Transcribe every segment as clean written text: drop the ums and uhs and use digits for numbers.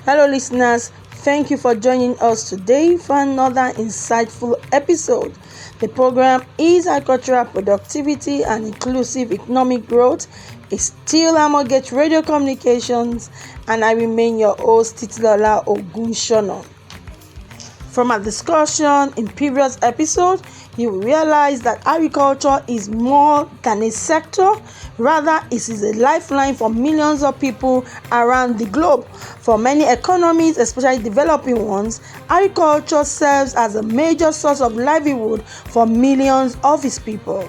Hello, listeners. Thank you for joining us today for another insightful episode. The program is Agricultural Productivity and Inclusive Economic Growth. It's still Amorgate Radio Communications, and I remain your host, Titilola Ogunsona. From our discussion in previous episodes, you will realize that agriculture is more than a sector. Rather, it is a lifeline for millions of people around the globe. For many economies, especially developing ones, agriculture serves as a major source of livelihood for millions of its people,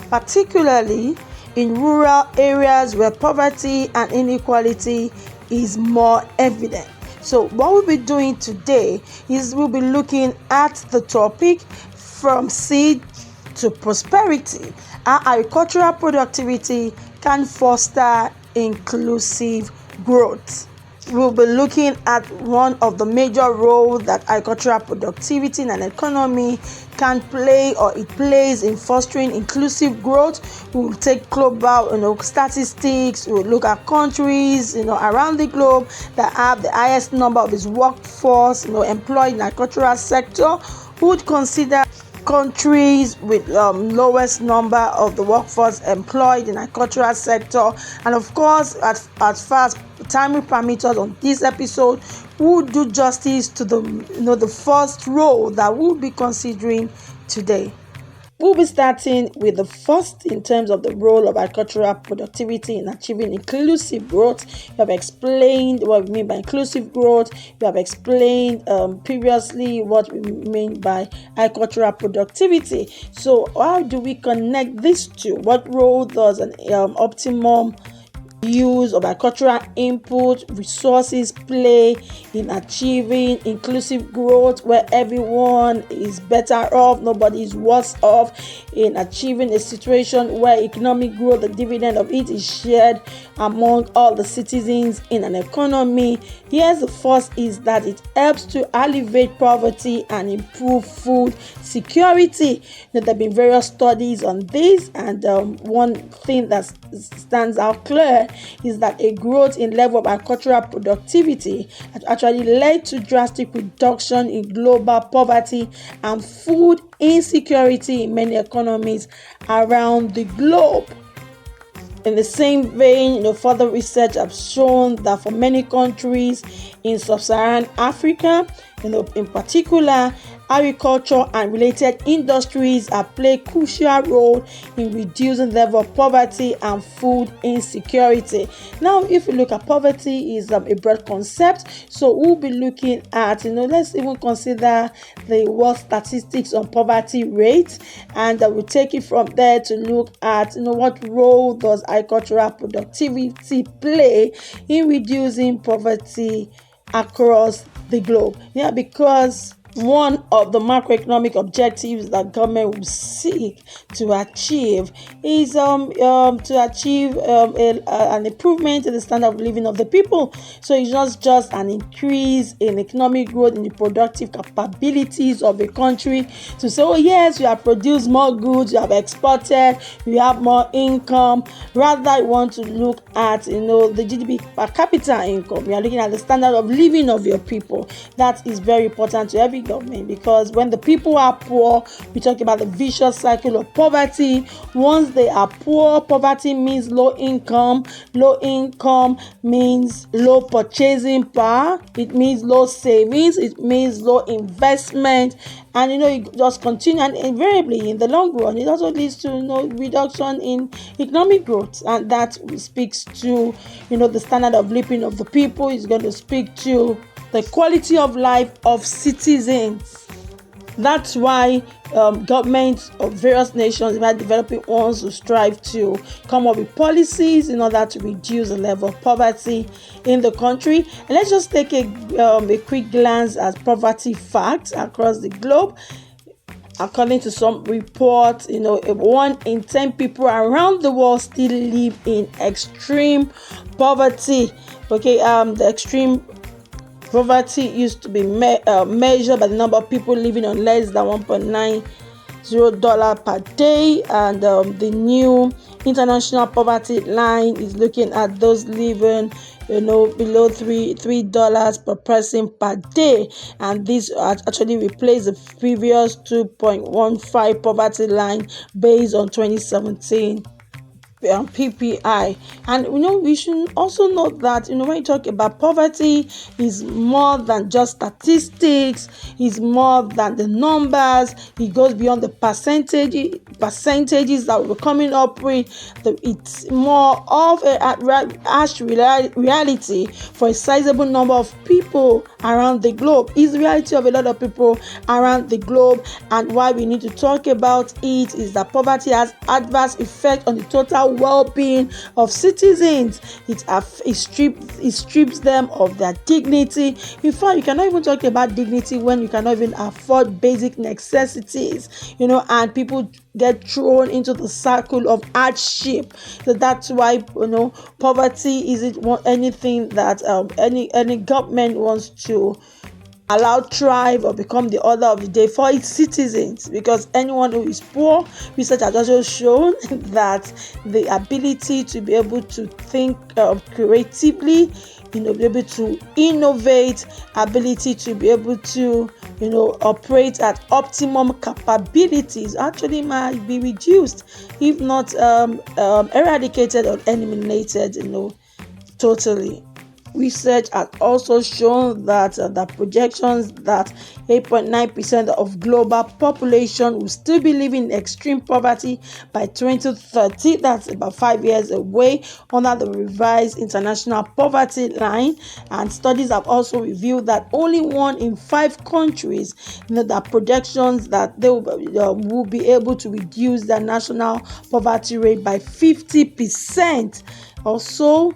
particularly in rural areas where poverty and inequality is more evident. So what we'll be doing today is we'll be looking at the topic from seed to prosperity, how agricultural productivity can foster inclusive growth. We'll be looking at one of the major roles that agricultural productivity in an economy can play, or it plays, in fostering inclusive growth. We'll take global, statistics. We'll look at countries, around the globe that have the highest number of its workforce, employed in the agricultural sector. We would consider countries with lowest number of the workforce employed in the agricultural sector, and of course, as far as time will permit us on this episode, we'll do justice to the first role that we'll be considering today. We'll be starting with the first in terms of the role of agricultural productivity in achieving inclusive growth. We have explained what we mean by inclusive growth. We have explained previously what we mean by agricultural productivity. So how do we connect these two? What role does an optimum use of agricultural input resources play in achieving inclusive growth, where everyone is better off, nobody is worse off, in achieving a situation where economic growth, the dividend of it, is shared among all the citizens in an economy? Here's the first, is that it helps to alleviate poverty and improve food security. There have been various studies on this, and one thing that stands out clear is that a growth in level of agricultural productivity has actually led to drastic reduction in global poverty and food insecurity in many economies around the globe. In the same vein, further research has shown that for many countries in sub-Saharan Africa, in particular, agriculture and related industries have played a crucial role in reducing the level of poverty and food insecurity. Now, if you look at poverty, is a broad concept, so we'll be looking at, let's even consider the world statistics on poverty rates, and we'll take it from there to look at, what role does agricultural productivity play in reducing poverty across the globe. Because one of the macroeconomic objectives that government will seek to achieve is to achieve an improvement in the standard of living of the people. So it's not just an increase in economic growth in the productive capabilities of a country to say, oh yes, we have produced more goods, we have exported, we have more income. Rather, you want to look at the GDP per capita income. We are looking at the standard of living of your people. That is very important to every government, because when the people are poor, we talk about the vicious cycle of poverty. Once they are poor, poverty means low income. Low income means low purchasing power. It means low savings. It means low investment. And it just continue, and invariably in the long run it also leads to reduction in economic growth, and that speaks to the standard of living of the people. It's going to speak to the quality of life of citizens. That's why governments of various nations, even developing ones, who strive to come up with policies in order to reduce the level of poverty in the country. And let's just take a quick glance at poverty facts across the globe. According to some reports, 1 in 10 people around the world still live in extreme poverty. The extreme poverty used to be measured by the number of people living on less than $1.90 per day, and the new International poverty line is looking at those living below $3 per person per day, and this actually replaced the previous 2.15 poverty line based on 2017 PPI. And we should also note that when you talk about poverty, is more than just statistics, is more than the numbers. It goes beyond the percentages that we're coming up with. It's more of a harsh reality for a sizable number of people around the globe. It's the reality of a lot of people around the globe, and why we need to talk about it is that poverty has adverse effect on the total well-being of citizens. It strips them of their dignity. In fact, you cannot even talk about dignity when you cannot even afford basic necessities, and people get thrown into the circle of hardship. So that's why poverty isn't anything that any government wants to allow thrive or become the order of the day for its citizens, because anyone who is poor, research has also shown that the ability to be able to think creatively, be able to innovate, ability to be able to operate at optimum capabilities actually might be reduced, if not eradicated or eliminated totally. Research has also shown that the projections that 8.9% of global population will still be living in extreme poverty by 2030. That's about 5 years away, under the revised international poverty line. And studies have also revealed that only 1 in 5 countries, the projections that they will be able to reduce their national poverty rate by 50%. Also,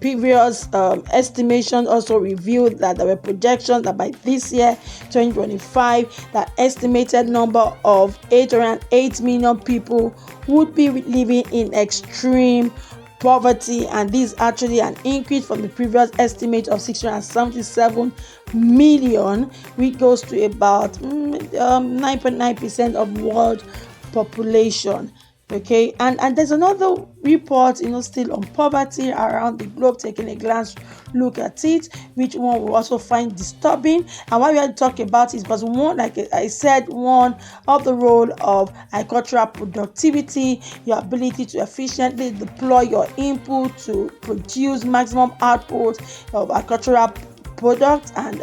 previous estimations also revealed that there were projections that by this year 2025, the estimated number of 808 million people would be living in extreme poverty, and this is actually an increase from the previous estimate of 677 million, which goes to about 9.9% of world population. Okay, and there's another report, still on poverty around the globe, taking a glance look at it, which one will also find disturbing. And why we are talking about it is because one, like I said, one of the role of agricultural productivity, your ability to efficiently deploy your input to produce maximum output of agricultural products and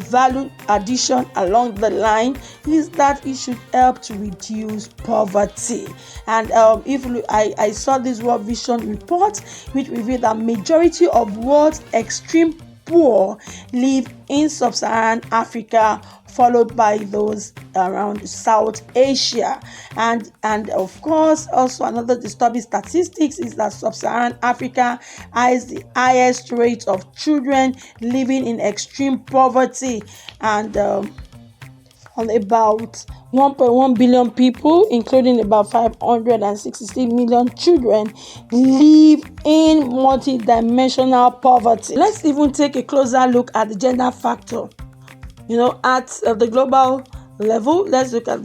value addition along the line, is that it should help to reduce poverty. And I saw this World Vision report, which revealed that majority of world's extreme poor live in sub-Saharan Africa, followed by those around South Asia. And of course, also another disturbing statistics is that sub-Saharan Africa has the highest rate of children living in extreme poverty, and on about 1.1 billion people, including about 566 million children, live in multi-dimensional poverty. Let's even take a closer look at the gender factor. At the global level, let's look at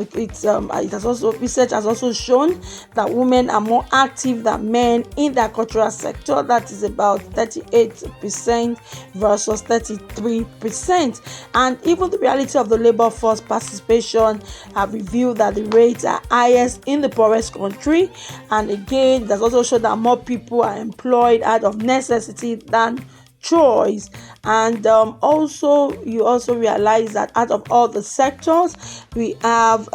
research has also shown that women are more active than men in the agricultural sector. That is about 38% versus 33%. And even the reality of the labor force participation have revealed that the rates are highest in the poorest country. And again, it has also shown that more people are employed out of necessity than choice. And also you also realize that out of all the sectors, we have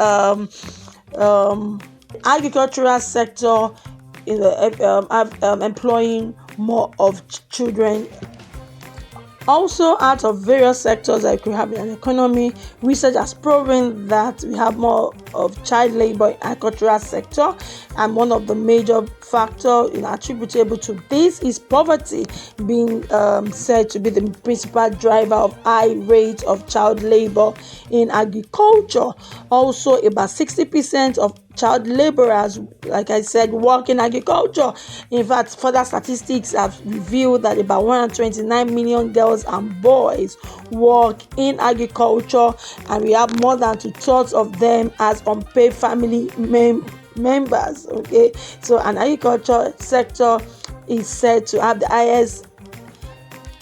agricultural sector employing more of children. Also, out of various sectors that we have in an economy, research has proven that we have more of child labor in the agricultural sector, and one of the major factors attributable to this is poverty being said to be the principal driver of high rates of child labor in agriculture. Also, about 60% of child laborers, like I said, work in agriculture. In fact, further statistics have revealed that about 129 million girls and boys work in agriculture, and we have more than 2/3 of them as unpaid family members. Okay, so an agriculture sector is said to have the highest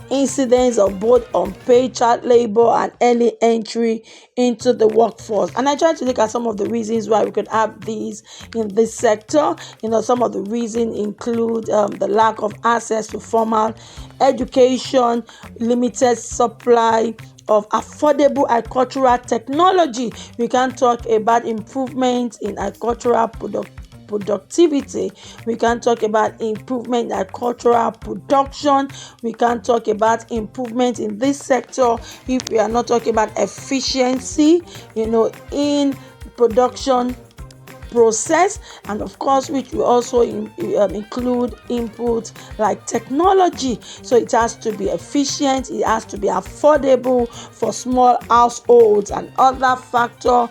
incidence of both unpaid child labor and early entry into the workforce. And I tried to look at some of the reasons why we could have these in this sector. Some of the reasons include the lack of access to formal education, limited supply of affordable agricultural technology. We can talk about improvement in agricultural productivity. We can talk about improvement in agricultural production. We can talk about improvement in this sector if we are not talking about efficiency, in production process, and of course which will also include input like technology. So it has to be efficient, it has to be affordable for small households, and other factor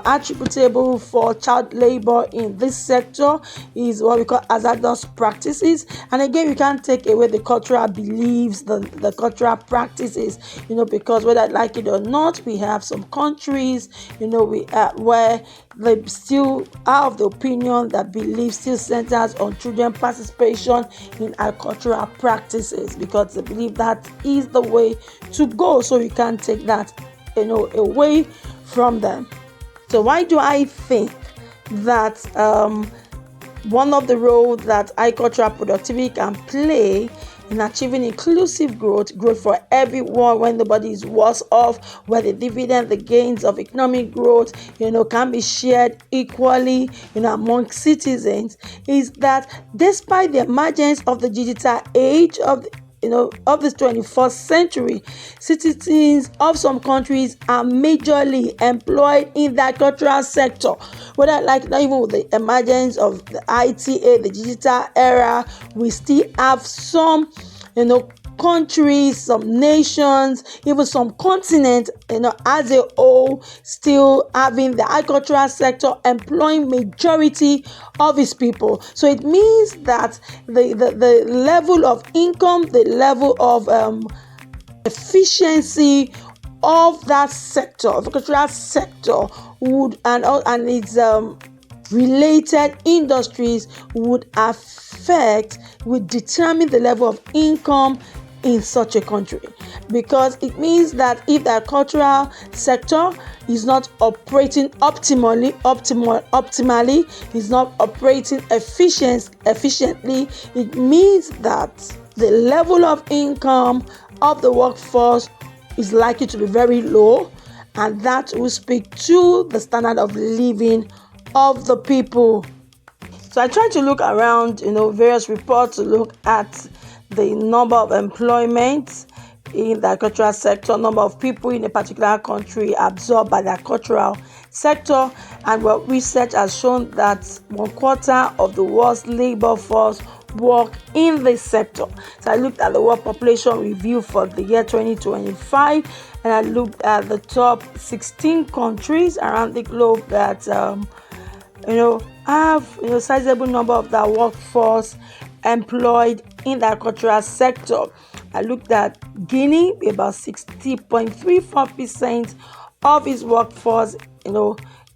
attributable for child labor in this sector is what we call hazardous practices. And again, we can't take away the cultural beliefs, the cultural practices, because whether I like it or not, we have some countries where they still are of the opinion that belief still centers on children participation in agricultural practices, because they believe that is the way to go. So you can't take that away from them. So why do I think that one of the roles that agricultural productivity can play in achieving inclusive growth for everyone, when nobody is worse off, where the dividend, the gains of economic growth, can be shared equally, among citizens, is that despite the emergence of the digital age of this 21st century, citizens of some countries are majorly employed in the agricultural sector. Whether like not even with the emergence of the ITA, the digital era, we still have some, countries, some nations, even some continents, as a whole, still having the agricultural sector employing majority of its people. So it means that the level of income, the level of efficiency of that sector, of the agricultural sector, would and its related industries would determine the level of income in such a country, because it means that if the agricultural sector is not operating optimally, is not operating efficiently, it means that the level of income of the workforce is likely to be very low, and that will speak to the standard of living of the people. So I tried to look around, various reports to look at the number of employment in the agricultural sector, number of people in a particular country absorbed by the agricultural sector, and what research has shown that 1/4 of the world's labor force work in this sector. So I looked at the world population review for the year 2025, and I looked at the top 16 countries around the globe that have sizable number of their workforce employed in the agricultural sector. I looked at Guinea, about 60.34% of its workforce,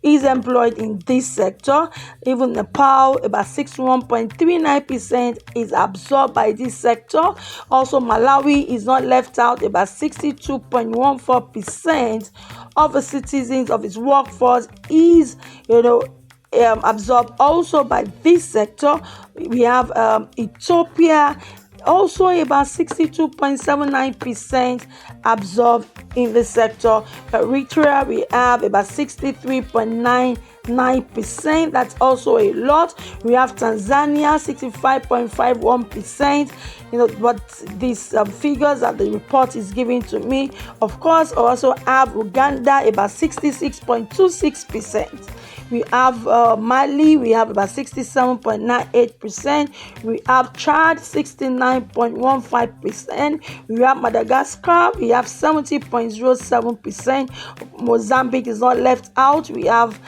is employed in this sector. Even Nepal, about 61.39% is absorbed by this sector. Also, Malawi is not left out. About 62.14% of the citizens of its workforce is, absorbed also by this sector. We have Ethiopia, also about 62.79% absorbed in the sector. Eritrea, we have about 63.99%. That's also a lot. We have Tanzania, 65.51%. But these figures that the report is giving to me. Of course, also have Uganda, about 66.26%. We have Mali, we have about 67.98%. We have Chad, 69.15%. We have Madagascar, we have 70.07%. Mozambique is not left out. We have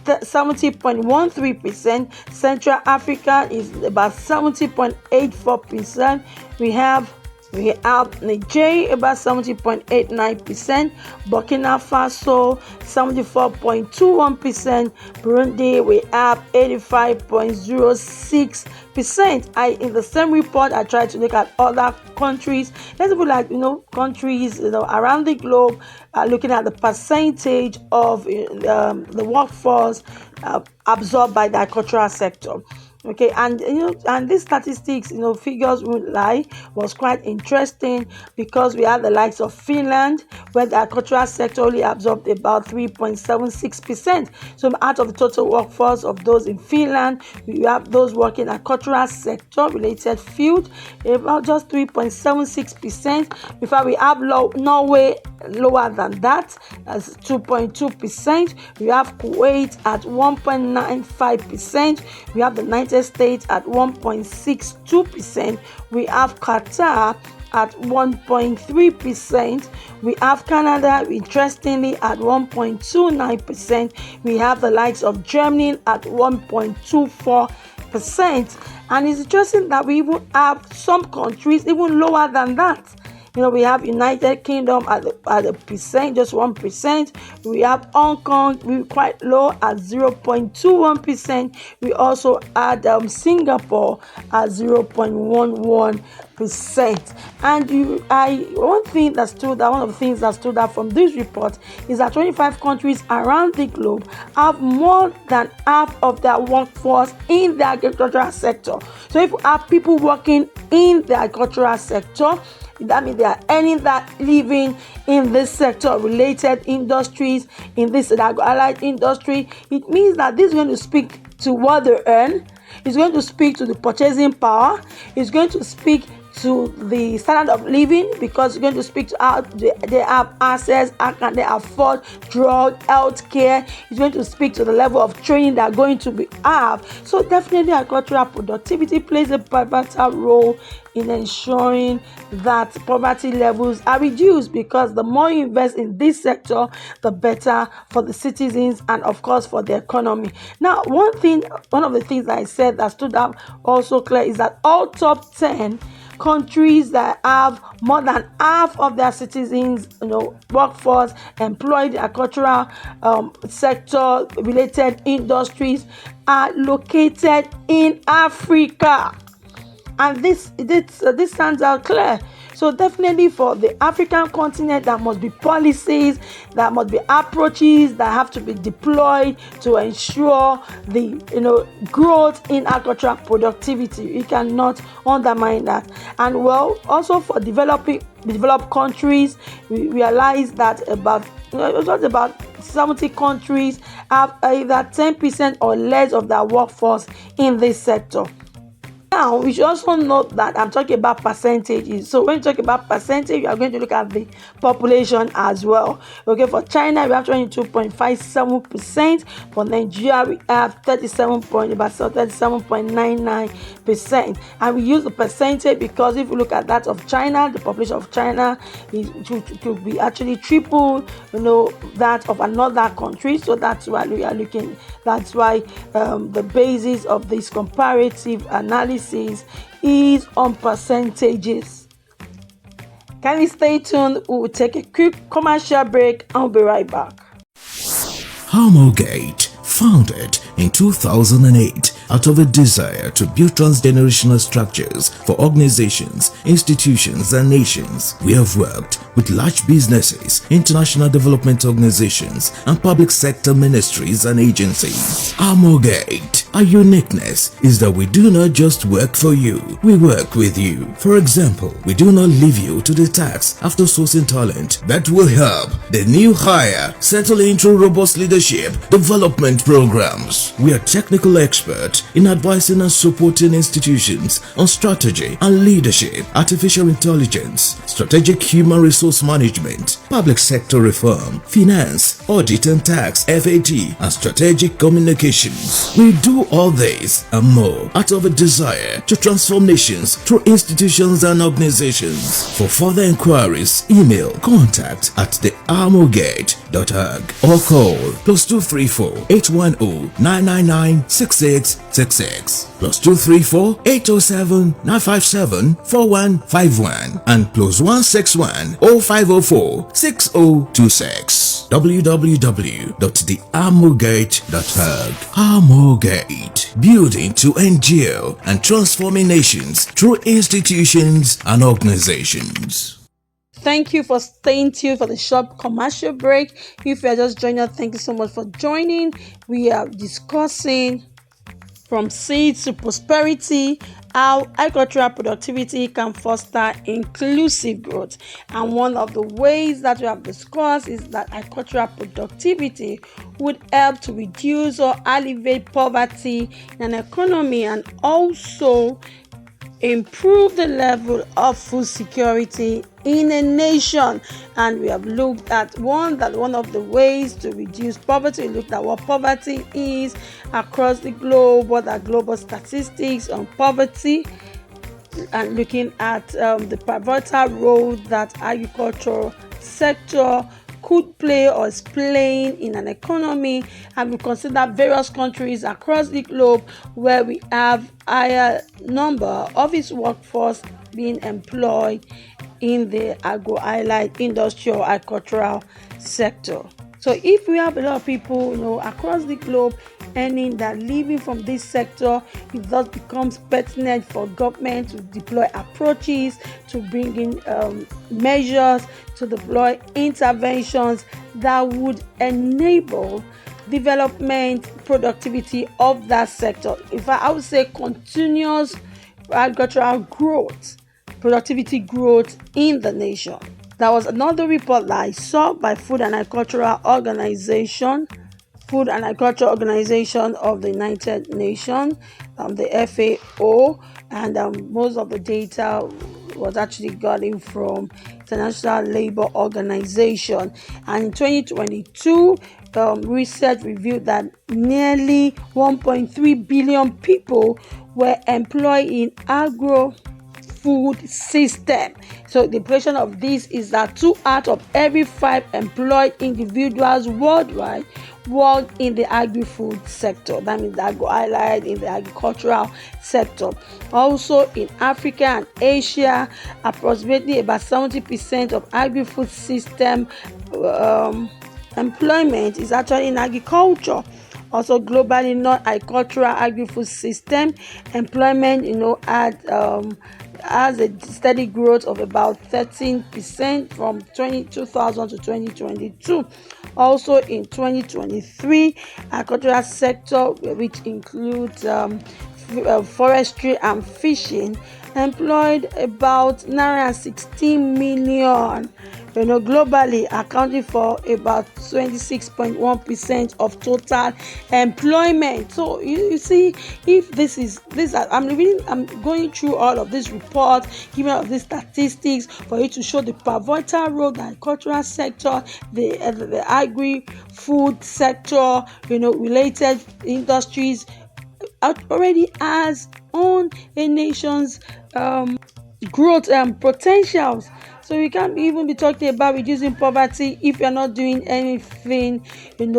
70.13%. Central Africa is about 70.84%. We have We have Nigeria about 70.89%, Burkina Faso 74.21%, Burundi we have 85.06%. In the same report I tried to look at other countries. Let's put countries around the globe, looking at the percentage of the workforce absorbed by the agricultural sector. Okay, and these statistics, figures won't lie, was quite interesting, because we have the likes of Finland, where the agricultural sector only absorbed about 3.76%. So out of the total workforce of those in Finland, we have those working agricultural sector related field about just 3.76%. Before we have Norway lower than that, as 2.2%. We have Kuwait at 1.95%. We have the United States at 1.62%. We have Qatar at 1.3%. We have Canada, interestingly, at 1.29%. We have the likes of Germany at 1.24%. And it's interesting that we even have some countries even lower than that. We have United Kingdom at a percent, just 1%. We have Hong Kong, we're quite low at 0.21%. We also add Singapore at 0.11%. And one of the things that stood out from this report is that 25 countries around the globe have more than half of their workforce in the agricultural sector. So if you have people working in the agricultural sector, that means they are earning that living in this sector related industries, in this allied industry. It means that this is going to speak to what they earn. It's going to speak to the purchasing power. It's going to speak to the standard of living, because it's going to speak to how they have access, how can they afford drug, health care. It's going to speak to the level of training they are going to have. So definitely agricultural productivity plays a pivotal role in ensuring that poverty levels are reduced, because the more you invest in this sector, the better for the citizens and of course for the economy. Now, one of the things I said that stood out also clear is that all top 10 countries that have more than half of their citizens, workforce employed in agricultural sector related industries are located in Africa. And this stands out clear. So definitely for the African continent, there must be policies, there must be approaches that have to be deployed to ensure the growth in agricultural productivity. You cannot undermine that. And also for developed countries, we realize that about 70 countries have either 10% or less of their workforce in this sector. Now, we should also note that I'm talking about percentages. So when you talk about percentage, you are going to look at the population as well. Okay, for China, we have 22.57%. For Nigeria, we have 37.99%. And we use the percentage because if you look at that of China, the population of China could be actually triple, that of another country. So that's why we are looking. That's why the basis of this comparative analysis is on percentages. Can you stay tuned? We will take a quick commercial break and we'll be right back. Harmogate, founded in 2008 out of a desire to build transgenerational structures for organizations, institutions, and nations. We have worked with large businesses, international development organizations, and public sector ministries and agencies. Harmogate, our uniqueness is that we do not just work for you, we work with you. For example, we do not leave you to the task after sourcing talent that will help the new hire settle into robust leadership development programs. We are technical experts in advising and supporting institutions on strategy and leadership, artificial intelligence, strategic human resource management, public sector reform, finance, audit and tax, FAT, and strategic communications. We do all this and more out of a desire to transform nations through institutions and organizations. For further inquiries, email contact@theharmogate.com. or call +234 810 999 6666 +234 807 957 4151 and +161 0504 6026 www.thearmorgate.org. Armorgate, building to endure and transforming nations through institutions and organizations. Thank you for staying tuned for the short commercial break. If you are just joining us, thank you so much for joining. We are discussing from seeds to prosperity, how agricultural productivity can foster inclusive growth. And one of the ways that we have discussed is that agricultural productivity would help to reduce or alleviate poverty in an economy and also improve the level of food security in a nation. And we have looked at one of the ways to reduce poverty. We looked at what poverty is across the globe, what are global statistics on poverty, and looking at the pivotal role that agricultural sector could play or is playing in an economy. And we consider various countries across the globe where we have higher number of its workforce being employed in the agro-allied industrial agricultural sector. So if we have a lot of people, across the globe earning that living from this sector, it thus becomes pertinent for government to deploy approaches, to bring in measures, to deploy interventions that would enable development, productivity of that sector. In fact, I would say continuous agricultural growth, productivity growth in the nation. That was another report that I saw by Food and Agricultural Organization of the United Nations, the FAO, and most of the data was actually gotten from International Labour Organization. And in 2022, research revealed that nearly 1.3 billion people were employed in agro-food system. So the impression of this is that 2 out of every 5 employed individuals worldwide work in the agri-food sector. That means the agro-allied, in the agricultural sector. Also in Africa and Asia, approximately about 70% of agri-food system employment is actually in agriculture. Also globally, non-agricultural agri-food system employment, has a steady growth of about 13% from 2000 to 2022. Also in 2023, agricultural sector, which includes forestry and fishing, employed about 916 million, globally, accounting for about 26.1% of total employment. So you see, if I'm going through all of this report, giving all of these statistics for you to show the pivotal role the agricultural sector, the agri-food sector, related industries already has on a nation's growth and potentials. So we can't even be talking about reducing poverty if you're not doing anything,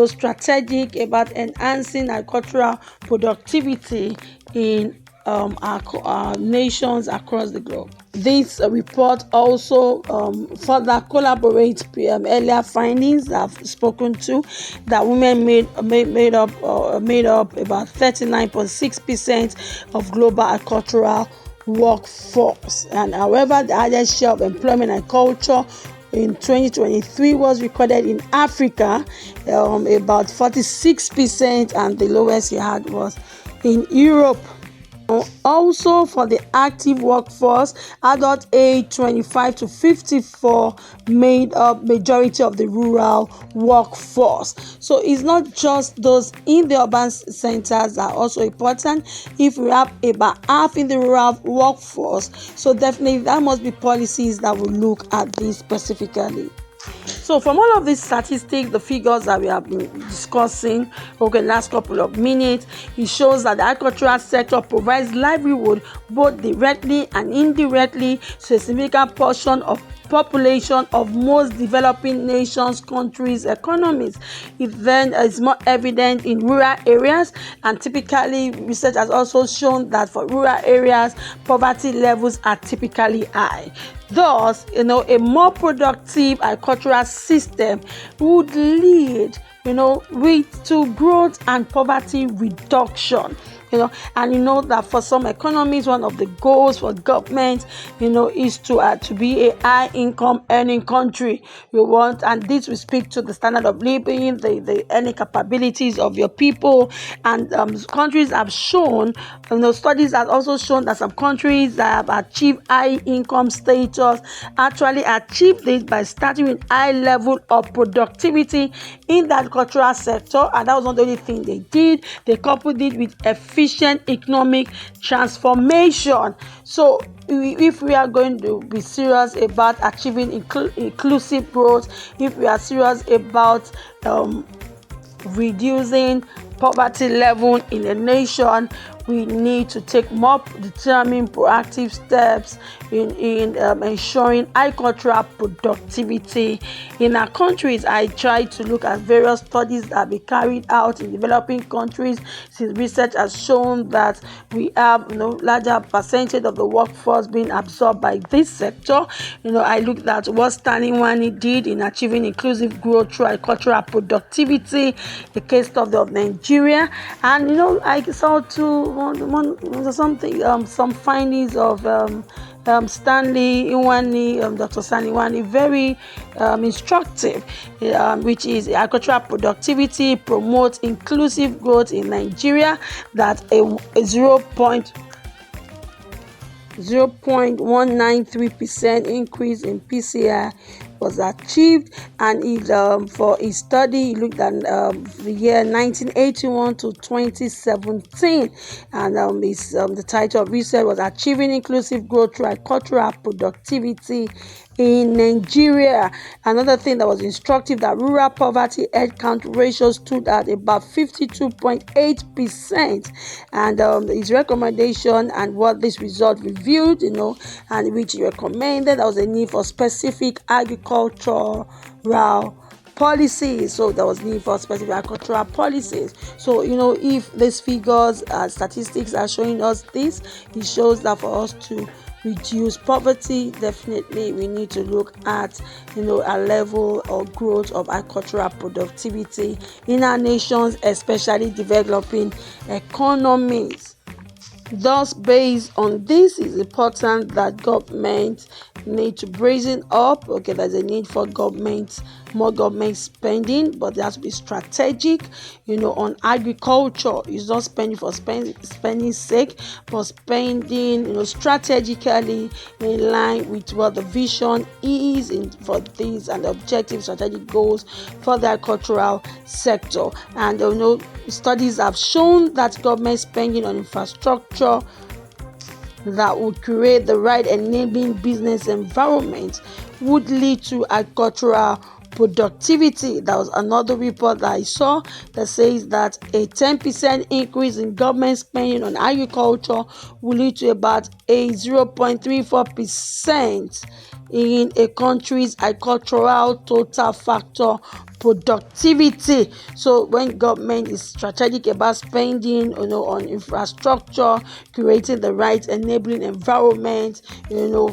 strategic about enhancing agricultural productivity in our nations across the globe. This report also further collaborates earlier findings that I've spoken to, that women made up about 39.6% of global agricultural workforce. And however, the highest share of employment and culture in 2023 was recorded in Africa, about 46%, and the lowest he had was in Europe. Also, for the active workforce, adult age 25 to 54 made up majority of the rural workforce. So it's not just those in the urban centers that are also important. If we have about half in the rural workforce, so definitely there must be policies that will look at this specifically. So from all of these statistics, the figures that we have been discussing over the last couple of minutes, it shows that the agricultural sector provides livelihood both directly and indirectly to a significant portion of population of most developing nations countries' economies. It then is more evident in rural areas, and typically research has also shown that for rural areas, poverty levels are typically high. Thus, a more productive agricultural system would lead with to growth and poverty reduction. That for some economies, one of the goals for government, is to be a high income earning country. And this will speak to the standard of living, the earning capabilities of your people. And countries have shown, studies have also shown that some countries that have achieved high income status actually achieve this by starting with high level of productivity in the agricultural sector. And that was not the only thing they did. They coupled it with efficient economic transformation. So if we are going to be serious about achieving inclusive growth, if we are serious about reducing poverty level in a nation, we need to take more determined proactive steps in ensuring agricultural productivity in our countries. I try to look at various studies that have been carried out in developing countries, since research has shown that we have larger percentage of the workforce being absorbed by this sector. I looked at what Stanley Wani did in achieving inclusive growth through agricultural productivity, the case study of Nigeria, and I saw too some findings of Stanley Iwani, Dr. Stanley Iwani, very instructive, which is agricultural productivity promotes inclusive growth in Nigeria, that a 0.193% increase in PCI was achieved. And for his study, he looked at the year 1981 to 2017, and the title of research was Achieving Inclusive Growth Through Agricultural Productivity in Nigeria. Another thing that was instructive, that rural poverty headcount ratio stood at about 52.8%, and his recommendation and what this result revealed, and which he recommended, there was a need for specific agricultural policies. So there was need for specific agricultural policies. So if these figures and statistics are showing us this, it shows that for us to reduce poverty, definitely we need to look at a level of growth of agricultural productivity in our nations, especially developing economies. Thus, based on this, it's important that government need to brazen up. Okay, there's a need for more government spending, but there has to be strategic, on agriculture. It's not spending for spending sake, but spending, strategically in line with what the vision is for these and the objective strategic goals for the agricultural sector. And studies have shown that government spending on infrastructure that would create the right enabling business environment would lead to agricultural productivity. That was another report that I saw that says that a 10% increase in government spending on agriculture will lead to about a 0.34% in a country's agricultural total factor productivity. So when government is strategic about spending on infrastructure, creating the right enabling environment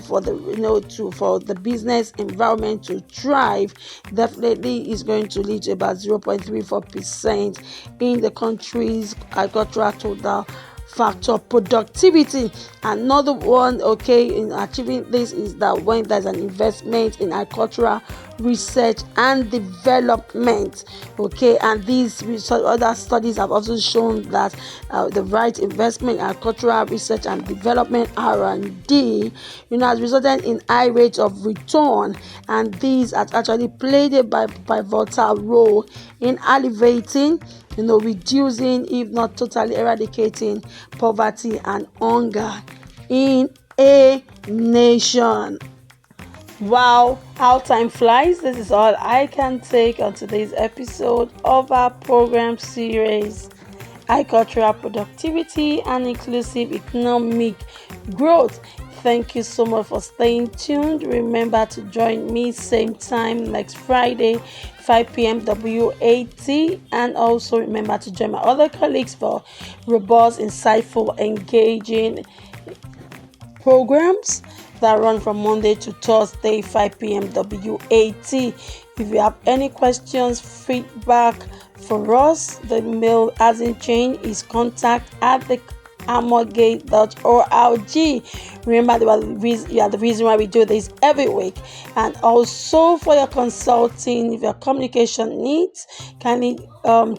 for the business environment to thrive, definitely is going to lead to about 0.34% in the country's agricultural total factor productivity. Another one, in achieving this, is that when there's an investment in agricultural research and development, and these other studies have also shown that the right investment in agricultural research and development, R&D, has resulted in high rates of return, and these have actually played a pivotal role in elevating, reducing, if not totally eradicating, poverty and hunger in a nation. Wow, how time flies. This is all I can take on today's episode of our program series, Agricultural Productivity and Inclusive Economic Growth. Thank you so much for staying tuned. Remember to join me same time next Friday, 5 p.m. WAT. And also remember to join my other colleagues for robust, insightful, engaging programs that run from Monday to Thursday, 5 p.m. WAT. If you have any questions, feedback for us, the mail hasn't changed, is contact at the amorgate.org. Remember, you are the reason why we do this every week. And also for your consulting, if your communication needs, kindly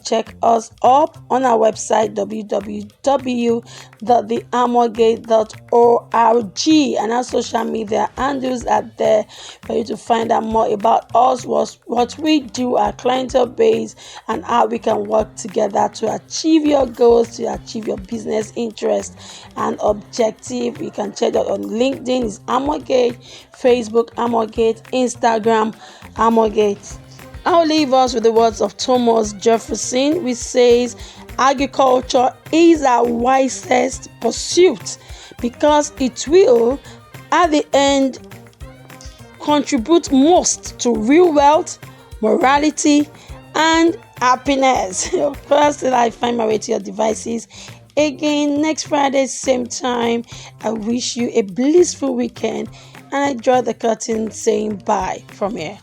check us up on our website www.theamorgate.org, and our social media handles are there for you to find out more about us, what we do, our clientele base, and how we can work together to achieve your goals, to achieve your business interest and objective. You can check out on LinkedIn is Amorgate, Facebook Amorgate, Instagram Amorgate. I'll leave us with the words of Thomas Jefferson, which says, agriculture is our wisest pursuit because it will, at the end, contribute most to real wealth, morality, and happiness. First, till I find my way to your devices again next Friday, same time. I wish you a blissful weekend, and I draw the curtain saying bye from here.